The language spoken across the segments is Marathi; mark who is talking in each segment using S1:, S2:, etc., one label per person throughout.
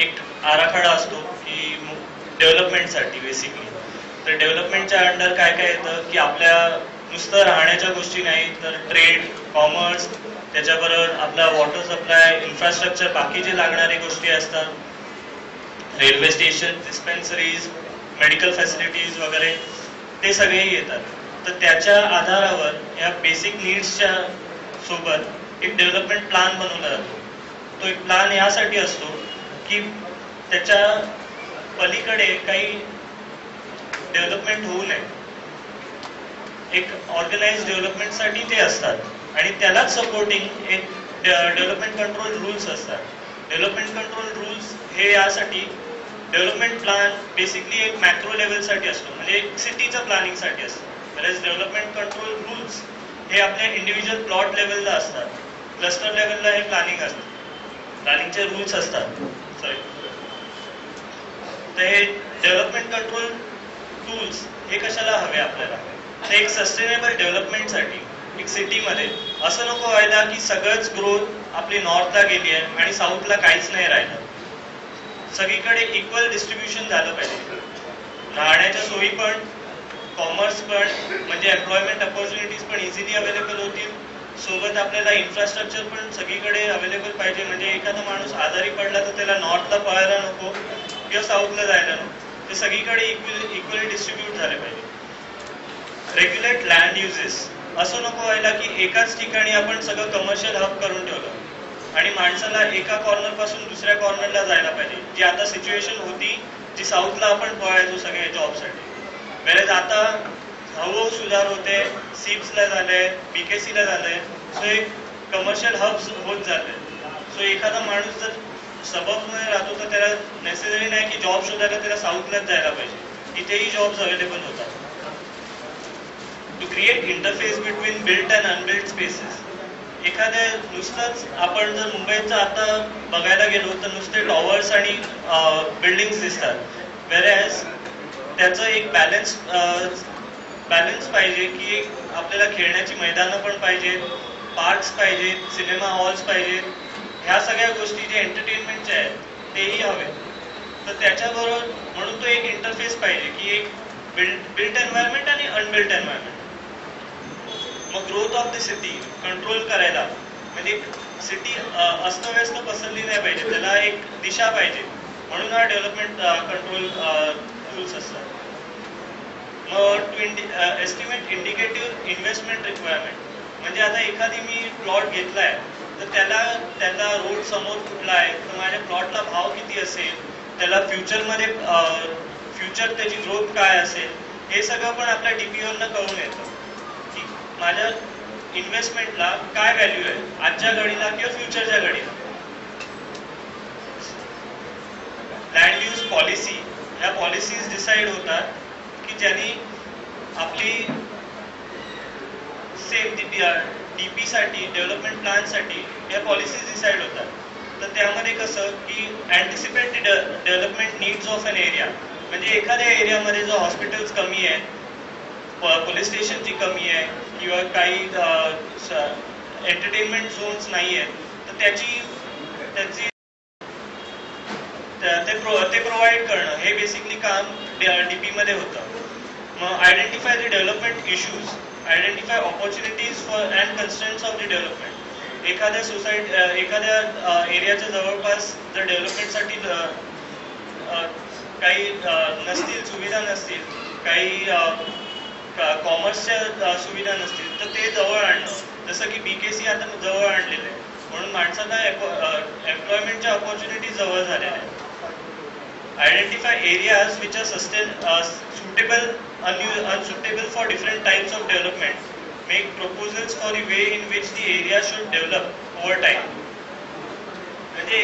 S1: एक आराखडा असतो की डेव्हलपमेंटसाठी बेसिकली. तर डेव्हलपमेंटच्या अंडर काय काय येतं की आपल्या नुसतं राहण्याच्या गोष्टी नाही तर ट्रेड, कॉमर्स, त्याच्याबरोबर आपला वॉटर सप्लाय, इन्फ्रास्ट्रक्चर, बाकी जे लागणारे गोष्टी असतात, रेल्वे स्टेशन, डिस्पेन्सरीज, मेडिकल फॅसिलिटीज वगैरे, ते सगळेही येतात. तर त्याच्या आधारावर या बेसिक नीड्सच्या सोबत एक डेव्हलपमेंट प्लॅन बनवला जातो. तो एक प्लॅन यासाठी असतो की त्याच्या पलीकडे काही डेव्हलपमेंट होऊ नये. एक ऑर्गनाइज डेव्हलपमेंटसाठी ते असतात आणि त्यालाच सपोर्टिंग एक डेव्हलपमेंट कंट्रोल रूल्स असतात. डेव्हलपमेंट कंट्रोल रूल्स हे यासाठी डेव्हलपमेंट प्लॅन बेसिकली एक मॅक्रो लेवलसाठी असतो, म्हणजे एक सिटीचं प्लॅनिंगसाठी असतं. बरेच डेव्हलपमेंट कंट्रोल रूल्स हे आपल्या इंडिव्हिज्युअल प्लॉट लेवलला असतात, क्लस्टर लेवलला हे प्लॅनिंगचे रूल्स असतात. सॉरी, तर हे डेव्हलपमेंट कंट्रोल टूल्स हे कशाला हवे आपल्याला? तर एक सस्टेनेबल डेव्हलपमेंटसाठी एक सिटीमध्ये असं नको व्हायला की सगळंच ग्रोथ आपली नॉर्थला गेली आहे आणि साऊथला काहीच नाही राहिलं. सगळीकडे इक्वल डिस्ट्रीब्युशन झालं पाहिजे. राहण्याच्या सोयी पण, कॉमर्स पण, म्हणजे एम्प्लॉयमेंट अपॉर्च्युनिटीज पण इझिली अवेलेबल होतील. सोबत आपल्याला इन्फ्रास्ट्रक्चर पण सगळीकडे अवेलेबल पाहिजे, म्हणजे एखादा माणूस आजारी पडला तर त्याला नॉर्थला पळायला नको किंवा साऊथला जायला नको. ते सगळीकडे इक्वली डिस्ट्रीब्यूट झाले पाहिजे. Regulate land uses. असं नको व्हायला की एकाच ठिकाणी आपण सगळं कमर्शियल हब करून ठेवलं आणि माणसाला एका कॉर्नर पासून दुसऱ्या कॉर्नरला जायला पाहिजे, जी आता सिच्युएशन होती, जी साऊथला आपण पळायचो सगळे जॉबसाठी. वेळेस आता हळूहळू सुधार होते, सिप्सला झालंय, BKCला झालंय, सो एक कमर्शियल हब्स होत झाले. सो एखादा माणूस जर सबबमध्ये राहतो तर त्याला नेसेसरी नाही की जॉब शोधायला त्याला साऊथलाच जायला पाहिजे, इथेही जॉब्स अवेलेबल होतात. To create interface between built and unbuilt spaces. एखाद्या नुसतंच आपण जर मुंबईचं आता बघायला गेलो तर नुसते टॉवर्स आणि बिल्डिंग्स दिसतात, वेअरएज त्याचं एक बॅलन्स पाहिजे की आपल्याला खेळण्याची मैदानं पण पाहिजेत, पार्क्स पाहिजेत, सिनेमा हॉल्स पाहिजेत. ह्या सगळ्या गोष्टी जे एंटरटेनमेंटच्या आहेत तेही हवे. तर त्याच्याबरोबर म्हणून तो एक इंटरफेस पाहिजे की एक बिल्ट एन्व्हायरमेंट आणि अनबिल्ट एन्व्हायरमेंट. मग growth of the city control करायला, म्हणजे सिटी अस्तव्यस्त पसरली नाही पाहिजे, त्याला एक दिशा पाहिजे, म्हणून हा डेव्हलपमेंट कंट्रोल रूल्स असतात. मग to estimate indicative investment requirement. म्हणजे आता एखादी मी प्लॉट घेतलाय तर त्याला रोड समोर कुठला आहे, तर माझ्या प्लॉटला भाव किती असेल, त्याला फ्युचर त्याची ग्रोथ काय असेल, हे सगळं पण आपल्या DPवरनं कळून येतं की माझ्या इन्व्हेस्टमेंटला काय व्हॅल्यू आहे आजच्या घडीला किंवा फ्युचरच्या घडीला. Land use policy. ह्या पॉलिसीज डिसाईड होतात की ज्यांनी आपली सेम DP साठी, डेव्हलपमेंट प्लॅनसाठी या पॉलिसीज डिसाईड होतात. तर त्यामध्ये कसं की anticipate development needs of an area. म्हणजे एखाद्या एरियामध्ये जो हॉस्पिटल्स कमी आहे, पोलीस स्टेशनची कमी आहे किंवा काही एंटरटेनमेंट झोन्स नाही आहेत, तर त्याची ते प्रोव्हाइड करणं हे बेसिकली काम DP मध्ये होतं. मग identify the development issues, identify opportunities for and constraints of the development. एखाद्या एरियाच्या जवळपास जर डेव्हलपमेंटसाठी काही नसतील, सुविधा नसतील, काही कॉमर्सच्या सुविधा नसतील, तर ते जवळ आणणं. जसं की BKC आता जवळ आणलेलं आहे, म्हणून माणसांना एम्प्लॉयमेंटच्या ऑपॉर्च्युनिटी जवळ झालेल्या आहेत. Identify areas which are suitable, unsuitable for different types of development. Make proposals for the way in which the area should develop over time. म्हणजे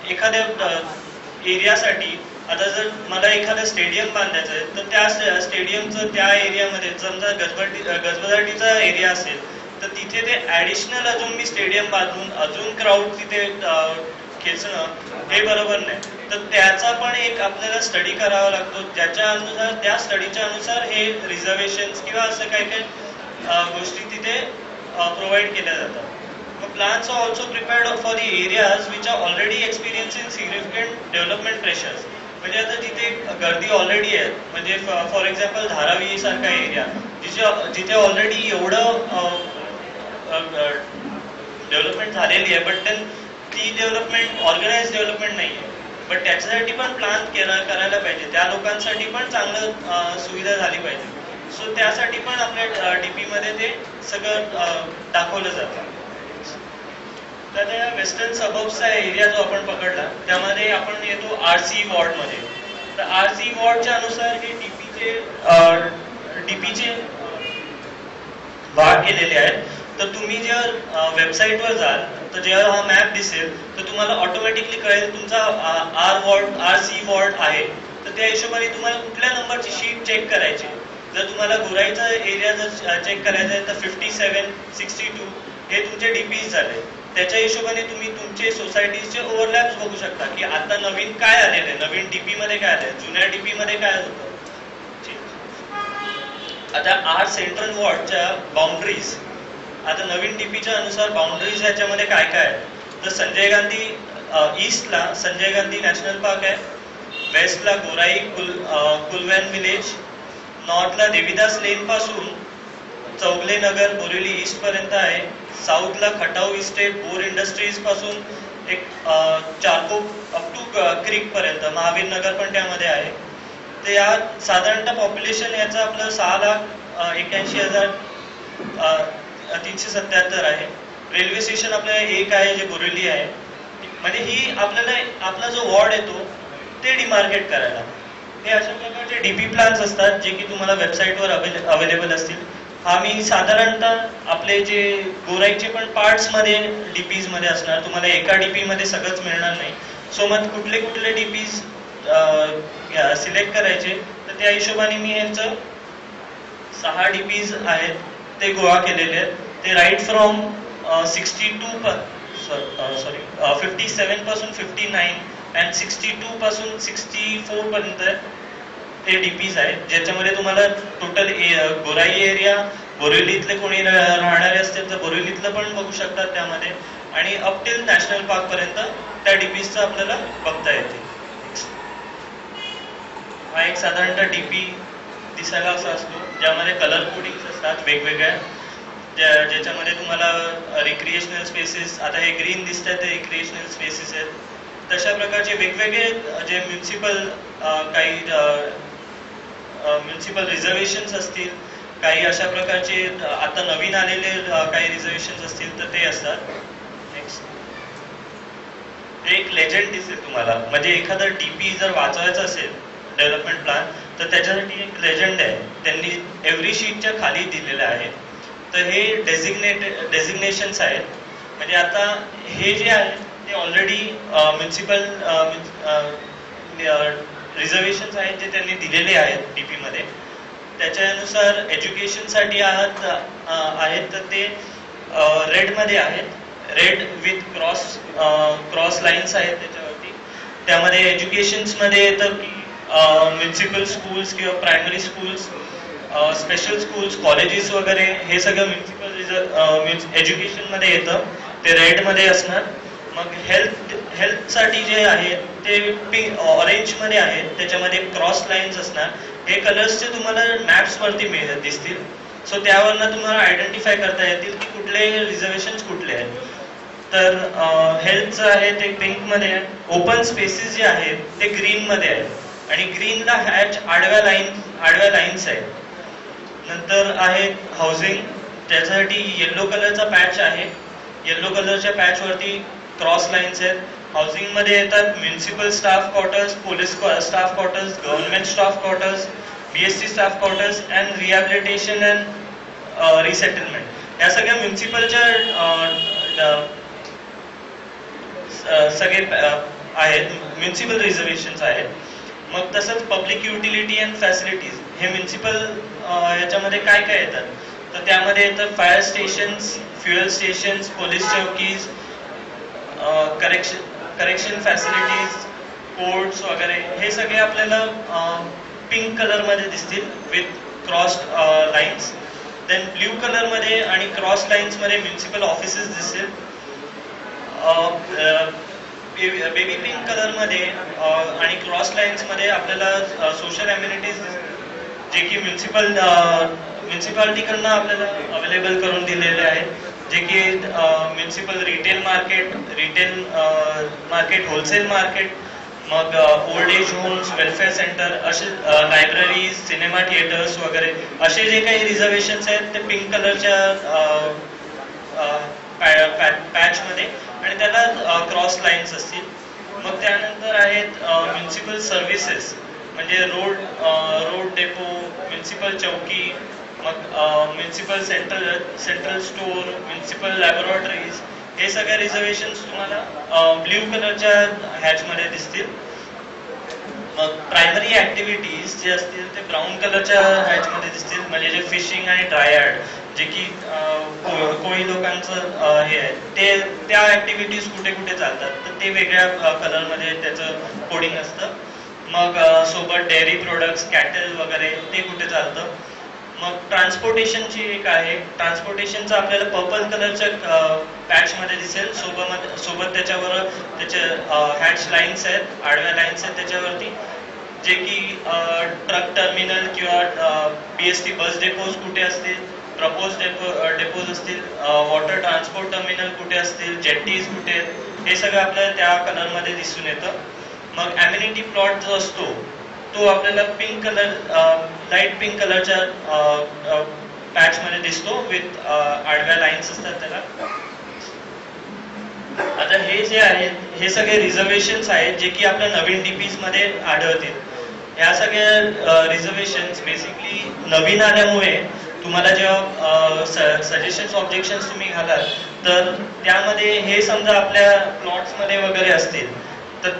S1: एखाद्या एरियासाठी आता जर मला एखादं स्टेडियम बांधायचं आहे, तर त्या स्टेडियमचं त्या एरियामध्ये समजा गजबजाटीचा एरिया असेल तर तिथे ते ॲडिशनल अजून मी स्टेडियम बांधून अजून क्राऊड तिथे खेचणं हे बरोबर नाही. तर त्याचा पण एक आपल्याला स्टडी करावा लागतो, ज्याच्या अनुसार त्या स्टडीच्या अनुसार हे रिझर्वेशन्स किंवा असं काही काही गोष्टी तिथे प्रोव्हाइड केल्या जातात. मग plans are also prepared for the areas which are already experiencing significant development pressures. म्हणजे आता तिथे गर्दी ऑलरेडी आहे, म्हणजे फॉर एक्झाम्पल धारावी सारखा एरिया जिथे ऑलरेडी एवढं डेव्हलपमेंट झालेली आहे, बट देन ती डेव्हलपमेंट ऑर्गनाइज डेव्हलपमेंट नाही आहे. बट त्याच्यासाठी पण प्लॅन करायला पाहिजे, त्या लोकांसाठी पण चांगलं सुविधा झाली पाहिजे. सो त्यासाठी पण आपल्या डीपी मध्ये ते सगळं दाखवलं जातं. तर या वेस्टर्न सबर्ब्सचा एरिया जो आपण पकडला त्यामध्ये आपण येतो RC वॉर्डमध्ये. तर RC वॉर्डच्या अनुसार हे डीपीचे भाग केलेले आहेत. तर तुम्ही जर वेबसाईटवर जाल तर जेव्हा हा मॅप दिसेल तर तुम्हाला ऑटोमॅटिकली कळेल तुमचा RC वॉर्ड आहे. तर त्या हिशोबाने तुम्हाला कुठल्या नंबरची शीट चेक करायची. जर तुम्हाला गोराईचा एरिया जर चेक करायचा आहे तर 57, 62 हे तुमचे डीपीज झाले. त्याच्या हिशोबाने तुम्ही तुमचे सोसायटीचे ओव्हरलॅप्स बघू शकता की आता नवीन काय आलेलं आहे, नवीन डीपी मध्ये काय आलंय, जुन्या डीपी मध्ये काय होतं. आता सेंट्रल वॉर्डच्या बाउंड्रीज, आता नवीन डीपीच्या अनुसार बाउंड्रीज ह्याच्यामध्ये काय काय आहे. तर संजय गांधी ईस्टला संजय गांधी नॅशनल पार्क आहे, वेस्टला गोराई कुलवॅन विलेज, नॉर्थला देवीदास लेन पासून चौगले नगर बोरिवली ईस्ट पर्यंत आहे, साऊथला खटाऊ इस्टेट बोर इंडस्ट्रीज पासून एक चारकोप अप टू क्रिक पर्यंत महावीर नगर पण त्यामध्ये आहे. तर या साधारणतः पॉप्युलेशन याचं आपलं 6,81,377 आहे. रेल्वे स्टेशन आपलं एक आहे जे बोरिवली आहे. म्हणजे ही आपल्याला आपला जो वॉर्ड येतो ते डिमार्केट करायला हे अशा प्रकारचे डीपी प्लॅन्स असतात जे की तुम्हाला वेबसाईटवर अवेलेबल असतील. आम्ही साधारणतः आपले जे गोराईचे पण पार्ट्स मध्ये डीपीज मध्ये असणार, तुम्हाला एका डीपी मध्ये सगळंच मिळणार नाही. सो मग कुठले कुठले डीपीज सिलेक्ट करायचे तर त्या हिशोबाने मी यांचं 6 डीपीज आहेत ते गोळा केलेले आहेत. ते राईट फ्रॉम 57 पासून 59 अँड 62 पासून 64 पर्यंत ते डीपीज आहेत, ज्याच्यामध्ये तुम्हाला टोटल गोराई एरिया, बोरिवलीतले कोणी राहणारे असतील तर बोरिवलीतलं पण बघू शकतात त्यामध्ये, आणि अप टिल नॅशनल पार्क पर्यंत त्या डीपीजचं आपल्याला बघता येते. हा एक साधारणतः डीपी दिसायला असा असतो ज्यामध्ये कलर कोडिंग असतात वेगवेगळ्या, ज्याच्यामध्ये तुम्हाला रिक्रिएशनल स्पेसेस, आता हे ग्रीन दिसत आहे ते रिक्रिएशनल स्पेसेस आहेत. तशा प्रकारचे वेगवेगळे जे काही म्युन्सिपल रिझर्वेशन्स असतील, काही अशा प्रकारचे आता नवीन आलेले काही रिझर्वेशन्स असतील तर ते असतात. नेक्स्ट एक लेजंड दिसेल तुम्हाला, म्हणजे एखादा डीपी जर वाचवायचा असेल डेव्हलपमेंट प्लॅन तर त्याच्यासाठी एक लेजंड आहे, त्यांनी एव्हरी शीटच्या खाली दिलेलं आहे. तर हे डेझिग्नेशन्स आहेत. म्हणजे आता हे जे आहे ते ऑलरेडी म्युन्सिपल रिझर्वेशन्स आहेत जे त्यांनी दिलेले आहेत डीपी मध्ये. त्याच्यानुसार एज्युकेशनसाठी आहेत तर ते रेड मध्ये आहेत, रेड विथ क्रॉस लाईन्स आहेत त्याच्यावरती. त्यामध्ये एज्युकेशन्स मध्ये येतं की म्युन्सिपल स्कूल्स किंवा primary schools, special schools, colleges वगैरे हे सगळं म्युन्सिपल एज्युकेशन मध्ये येतं, ते रेड मध्ये असणार. मग हेल्थसाठी जे आहे ते पिंक ऑरेंज मध्ये आहेत, त्याच्यामध्ये क्रॉस लाईन्स असणार. हे कलर्सचे तुम्हाला मॅप्स वरती दिसतील. सो त्यावरनं तुम्हाला आयडेंटिफाय करता येतील की कुठले रिझर्वेशन्स कुठले आहेत. तर हेल्थचं आहे ते पिंक मध्ये आहे, ओपन स्पेसेस जे आहेत ते ग्रीन मध्ये आहेत आणि ग्रीनला हॅच आडव्या लाईन्स आहेत. नंतर आहे हाऊसिंग, त्याच्यासाठी येल्लो कलरचा पॅच आहे, येल्लो कलरच्या पॅच वरती क्रॉस लाईन्स आहेत. हाऊसिंग मध्ये येतात municipal staff quarters, police staff quarters, government staff quarters, BSc staff quarters and rehabilitation and resettlement. या सगळ्या म्युन्सिपलच्या सगळे आहेत, म्युन्सिपल रिझर्वेशन्स आहेत. मग तसंच पब्लिक युटिलिटी अँड फॅसिलिटीज, हे म्युन्सिपल याच्यामध्ये काय काय येतात तर त्यामध्ये येतं fire stations, fuel stations, police चौकीज, करेक्शन फॅसिलिटीज, कोर्ट्स वगैरे हे सगळे आपल्याला पिंक कलर मध्ये दिसतील with cross lines. Then blue colour मध्ये आणि क्रॉस लाईन्स मध्ये म्युन्सिपल ऑफिसेस दिसतील. बेबी पिंक कलर मध्ये आणि क्रॉस लाईन्स मध्ये आपल्याला सोशल अम्युनिटीज जे की म्युन्सिपालिटीकडनं आपल्याला अवेलेबल करून दिलेले आहेत, जे की municipal retail market, wholesale market, मग old age homes, welfare centre, असे लायब्ररीज, सिनेमा थिएटर्स वगैरे असे जे काही रिझर्वेशन्स आहेत ते पिंक कलरच्या पॅच मध्ये आणि त्याला क्रॉस लाईन्स असतील. मग त्यानंतर आहेत म्युन्सिपल सर्व्हिसेस, म्हणजे रोड डेपो, म्युन्सिपल चौकी, मग municipal central store, municipal laboratories, हे सगळे रिझर्वेशन्स तुम्हाला ब्ल्यू कलरच्या हॅचमध्ये दिसतील. मग प्रायमरी ऍक्टिव्हिटीज जे असतील ते ब्राऊन कलरच्या हॅचमध्ये दिसतील, म्हणजे जे फिशिंग आणि ड्राययार्ड, जे की कोळी लोकांचं हे आहे, ते त्या ऍक्टिव्हिटीज कुठे कुठे चालतात तर ते वेगळ्या कलरमध्ये त्याचं कोडिंग असतं. मग सोबत डेअरी प्रोडक्ट्स, कॅटल वगैरे ते कुठे चालतं. मग ट्रान्सपोर्टेशनची एक आहे, ट्रान्सपोर्टेशनचं आपल्याला पर्पल कलरच्या पॅच मध्ये दिसेल. सोबत त्याच्यावर त्याचे हॅच लाईन्स आहेत, आडव्या लाईन्स आहेत त्याच्यावरती, जे की ट्रक टर्मिनल किंवा BST बस डेपोज कुठे असतील, प्रपोज डेपोज असतील, वॉटर ट्रान्सपोर्ट टर्मिनल कुठे असतील, जेट्टीज कुठे आहेत, हे सगळं आपल्याला त्या कलरमध्ये दिसून येतं. मग अम्युनिटी प्लॉट जो असतो तो आपल्याला पिंक कलर, लाईट पिंक कलरच्या पॅच मध्ये दिसतो, विथ आडव्या लाईन्स असतात त्याला. आता हे जे आहेत हे सगळे रिझर्वेशन्स आहेत जे की आपल्या नवीन DPs मध्ये आढळतील. ह्या सगळ्या रिझर्वेशन्स बेसिकली नवीन आल्यामुळे तुम्हाला जेव्हा सजेशन्स ऑब्जेक्शन्स तुम्ही घालाल तर त्यामध्ये हे समजा आपल्या प्लॉट्स मध्ये वगैरे असतील तर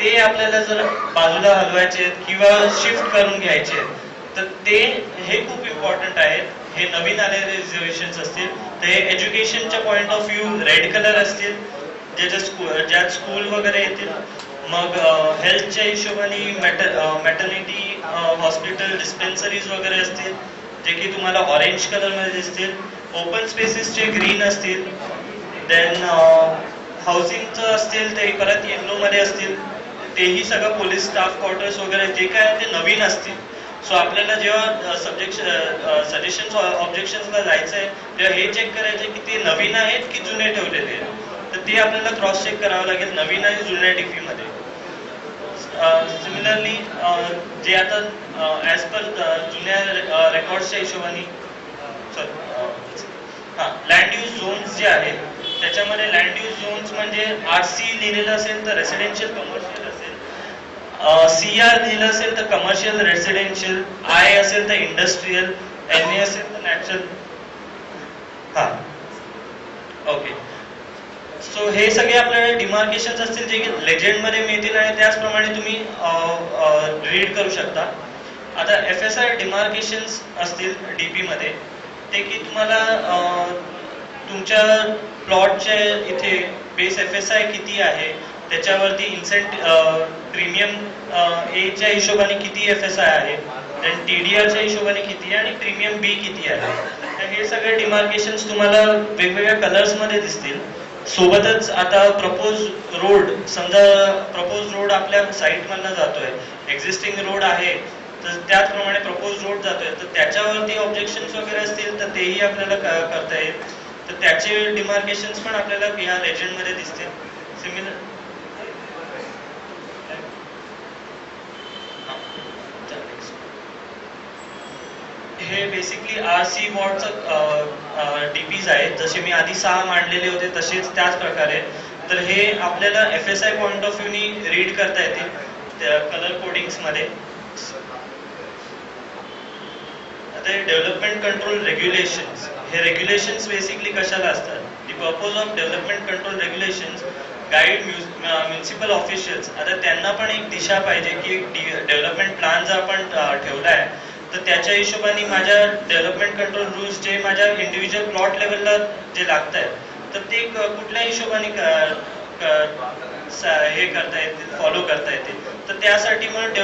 S1: ते आपल्याला जर बाजूला हलवायचे किंवा शिफ्ट करून घ्यायचे तर ते हे खूप इम्पॉर्टंट आहेत. हे नवीन आलेले रिझर्वेशन्स असतील ते एज्युकेशनच्या point of view red colour असतील, ज्यात स्कूल वगैरे येतील. मग हेल्थच्या हिशोबाने मॅटर्निटी हॉस्पिटल, डिस्पेन्सरीज वगैरे असतील, जे की तुम्हाला ऑरेंज कलर मध्ये दिसतील. ओपन स्पेसेसचे ग्रीन असतील. देन हाऊसिंगचं असतील ते परत येलो मध्ये असतील. तेही सगळं पोलीस स्टाफ क्वार्टर्स वगैरे जे काय ते नवीन असतील. सो आपल्याला जेव्हा सजेशन्स ऑब्जेक्शन्सला जायचं आहे तेव्हा हे चेक करायचं की ते नवीन आहेत की जुने ठेवलेले आहेत, तर ते आपल्याला क्रॉस चेक करावं लागेल नवीन आणि जुन्या DP मध्ये. सिमिलरली जे आता ॲज पर जुन्या रेकॉर्ड्सच्या हिशोबाने लँड यूज झोन्स जे आहेत त्याच्यामध्ये लँड यूज झोन्स म्हणजे RC लिहिलेलं असेल तर रेसिडेन्शियल कमर्शियल असेल, CR लिहिलं असेल तर कमर्शियल रेसिडेन्शियल, I असेल तर इंडस्ट्रियल, NA असेल तर नॅचरल. ओके. सो हे सगळे आपल्याला डिमार्केशन्स असतील जे की लेजेंड मध्ये मिळतील आणि त्याचप्रमाणे तुम्ही रीड करू शकता. आता FSI डिमार्केशन्स असतील DP मध्ये, ते की तुम्हाला तुमच्या प्लॉटच्या इथे बेस FSI किती आहे त्याच्यावरती प्रीमियम A च्या हिशोबाने किती FSI आहे, देन TDR च्या हिशोबाने किती आहे आणि प्रीमियम B किती आहे. तर हे सगळे डिमार्केशन्स तुम्हाला वेगवेगळ्या कलर्स मध्ये दिसतील. सोबतच आता प्रपोज रोड, समजा प्रपोज रोड आपल्या साईट मधनं जातोय, एक्झिस्टिंग रोड आहे तर त्याचप्रमाणे प्रपोज रोड जातोय तर त्याच्यावरती ऑब्जेक्शन्स वगैरे असतील तर तेही आपल्याला करता येईल. तर त्याचे डिमार्केशन्स पण आपल्याला या लेजंड मध्ये दिसतील. सिमिलर हे बेसिकली RC वॉर्डचं DPs आहेत, जसे मी आधी 6 मांडलेले होते तसेच त्याच प्रकारे. तर हे आपल्याला FSI पॉइंट ऑफ व्ह्यूनी रीड करता येतील त्या कलर कोडिंग्स मध्ये. आता डेव्हलपमेंट कंट्रोल रेग्युलेशन्स, हे रेग्युलेशन्स बेसिकली कशाला असतात? The purpose of development control regulations guide municipal officials. आता त्यांना पण एक दिशा पाहिजे की डेव्हलपमेंट प्लॅन जर आपण ठेवलाय तर त्याच्या हिशोबाने माझ्या डेव्हलपमेंट कंट्रोल रूल्स जे माझ्या इंडिव्हिज्युअल प्लॉट लेवलला जे लागत आहेत तर ते कुठल्या हिशोबाने हे करता येतील, फॉलो करता येतील. तर त्यासाठी मग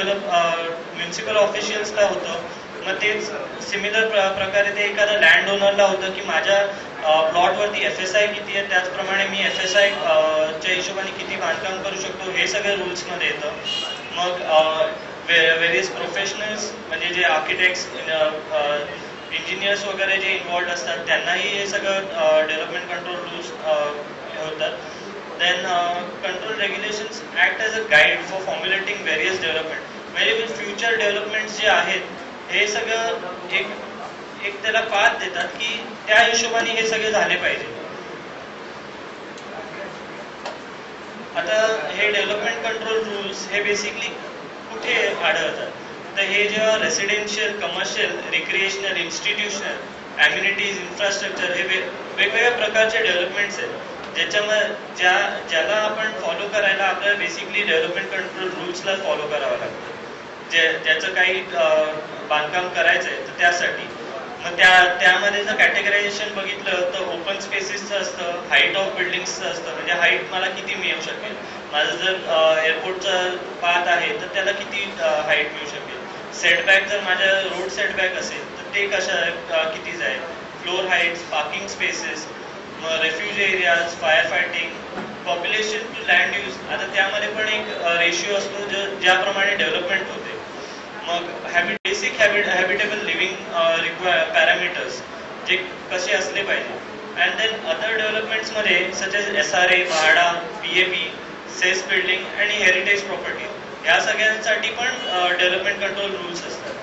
S1: म्युन्सिपल ऑफिशियल्सला होतं मग तेच सिमिलर प्रकारे ते एखादा लँड ओनरला होतं की माझ्या प्लॉटवरती FSI किती आहे, त्याचप्रमाणे मी FSI च्या हिशोबाने किती बांधकाम करू शकतो हे सगळं रूल्समध्ये येतं. मग व्हेरियस प्रोफेशनल्स म्हणजे जे आर्किटेक्ट्स, इंजिनियर्स वगैरे जे इन्व्हॉल्ड असतात त्यांनाही हे सगळं डेव्हलपमेंट कंट्रोल रूल्स होतात. Then control regulations act as a guide for formulating various development. म्हणजे फ्युचर डेव्हलपमेंट्स जे आहेत हे सगळं एक त्याला पाथ देतात की त्या हिशोबाने हे सगळे झाले पाहिजे. आता हे डेव्हलपमेंट कंट्रोल रूल्स हे बेसिकली कुठे आढळतात, तर हे जेव्हा residential, commercial, recreational, institutional, amenities, infrastructure हे वेगवेगळ्या प्रकारचे डेव्हलपमेंट्स आहेत ज्याला आपण फॉलो करायला आपल्याला बेसिकली डेव्हलपमेंट कंट्रोल रूल्सला फॉलो करावं लागतं. ज्याचं काही बांधकाम करायचं आहे तर त्यासाठी. मग त्यामध्ये जर कॅटेगरायझेशन बघितलं तर ओपन स्पेसेसचं असतं, हाईट ऑफ बिल्डिंग्सचं असतं, म्हणजे हाईट मला किती मिळू शकेल, माझं जर एअरपोर्टचा पाथ आहे तर त्याला किती हाईट मिळू शकेल. सेटबॅक जर माझ्या रोड सेटबॅक असेल तर ते किती जाईल, फ्लोर हाईट्स, पार्किंग स्पेसेस, मग refuge areas, fire fighting, population to land use. आता त्यामध्ये पण एक रेशिओ असतो ज्याप्रमाणे डेव्हलपमेंट होते. मग बेसिक हॅबिटेबल लिव्हिंग पॅरामीटर्स जे कसे असले पाहिजे. अँड देन अदर डेव्हलपमेंट्समध्ये such as SRA, MHADA, PAB, cess building आणि हेरिटेज प्रॉपर्टी या सगळ्यांसाठी पण डेव्हलपमेंट कंट्रोल रूल्स असतात.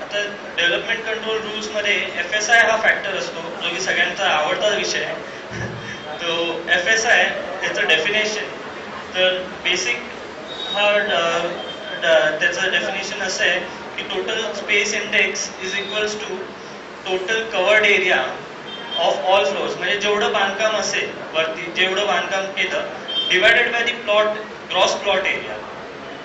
S1: आता डेव्हलपमेंट कंट्रोल रूल्समध्ये FSI हा फॅक्टर असतो जो की सगळ्यांचा आवडता विषय आहे. तो FSI त्याचं डेफिनेशन, तर बेसिक त्याचं डेफिनेशन असं आहे की total space index is equals to total covered area of all floors. म्हणजे जेवढं बांधकाम असेल वरती, जेवढं बांधकाम केलं divided by the gross plot area.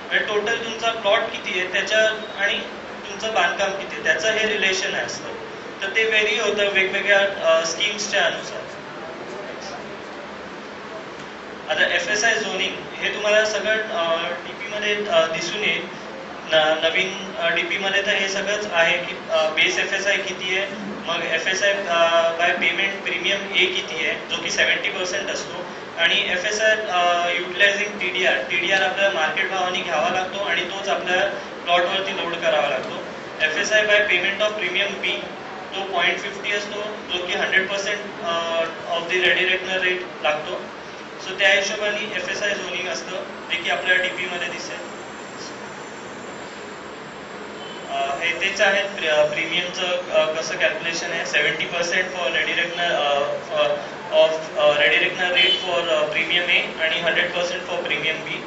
S1: म्हणजे टोटल तुमचा प्लॉट किती आहे त्याच्या आणि तुमचं बांधकाम किती आहे त्याचं हे रिलेशन असतं. तर ते व्हेरी होतं वेगवेगळ्या स्कीम्सच्या अनुसार. आता FSI झोनिंग हे तुम्हाला सगळं DP मध्ये दिसून येईल. नवीन DP मध्ये तर हे सगळंच आहे की बेस FSI किती आहे, मग FSI by payment premium A किती आहे जो की 70% असतो, आणि FSI युटिलायझिंग TDR आपल्याला मार्केट भावाने घ्यावा लागतो आणि तोच आपल्या प्लॉटवरती लोड करावा लागतो. FSI by payment of premium B तो 0.50 असतो जो की 100% of the ready reckoner rate लागतो. सो त्या हिशोबाने FSI झोनिंग असतं जे की आपल्या DP मध्ये दिसेल. हे तेच आहे प्रीमियमचं कसं कॅल्क्युलेशन आहे. 70% for ready reckoner of ready reckoner rate for premium A आणि 100% फॉर प्रीमियम B.